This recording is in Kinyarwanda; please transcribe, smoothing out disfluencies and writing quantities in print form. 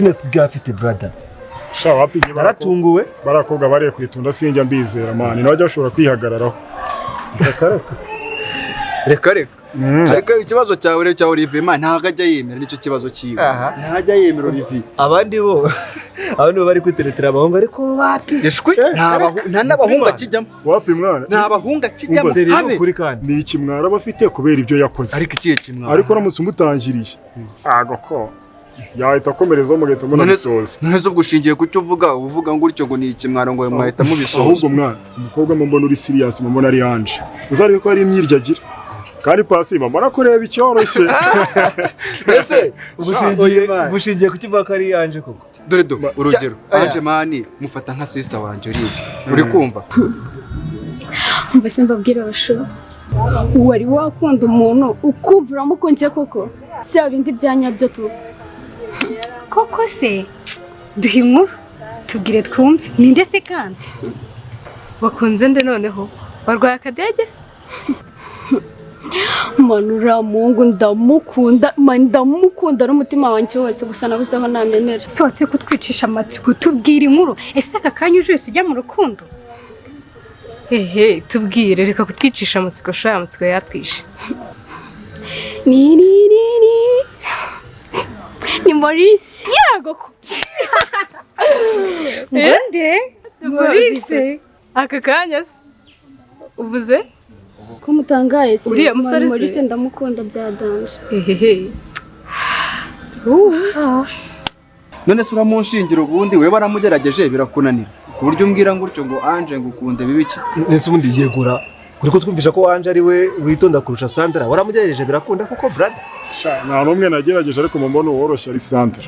Nasigaye afite brother. Sha wapige baratunguwe barakoga bariye kwitunda sinjya mbizera man nabajya bashobora kwihagararaho. Reka ariko ikibazo cyawe rero cya Olivier man ntaga ajya yemera nicyo kibazo cyiwe. Ntajya yemera Olivier. Abandi bo bari kwiteretera abahungu ariko wapi yeshwe nta nabahunga kijyamo. Wapi mwana nta bahunga kijyamo habe kuri kandi ni ikimwara bafite kubera ibyo yakoze ariko ikiye kimwara ariko ramutse umutangiriye agoko yahita akomereza mu gito mbona bisoza none zo gushingiye kucyo uvuga ngo uricyo ngo ni ikimwara ngo mwahita mu bisoza. Ahubwo mwana umukobwa mbona uri serious mbona ari yanje uzari ko ari imyiryagira kandi pasi mbona kureba icyoroshye. ese ubushingiye kukivuga ko ari yanje koko dore urugero anje mani mufata nka sister wanje uri kumva mbese mbabwira abasho wari wakunda umuntu ukumva uramukunze koko bya bindi byanyabyo tu koko se duha inkuru tubwire twumve ninde se kandi wakunze nde noneho warwaye akadege se manura mungu ndamukunda n'umutima wanjye wose gusa nabuze aho namenera sohotse kutwicisha amatsiko tubwire inkuru ese aka kanya uje ujya mu rukundo tubwire reka kutwicisha amatsiko shaya amatsiko yatwishe ni Maurice yago nde Maurice aka kanya se uvuze ko mutangaye se uriya musore Maurice ndamukunda bya danje none se uramunshingira ubundi we baramugerageje birakunanira ku buryo umbwira ngo urcyo ngo anje ngukunde bibiki nese ubundi yegura kuri ko twumvisha ko anje ari we witonda kurusha Sandra waramugerageje birakunda kuko brother sha nta numwe nagerageje ariko mbona uworoshye ari Sandra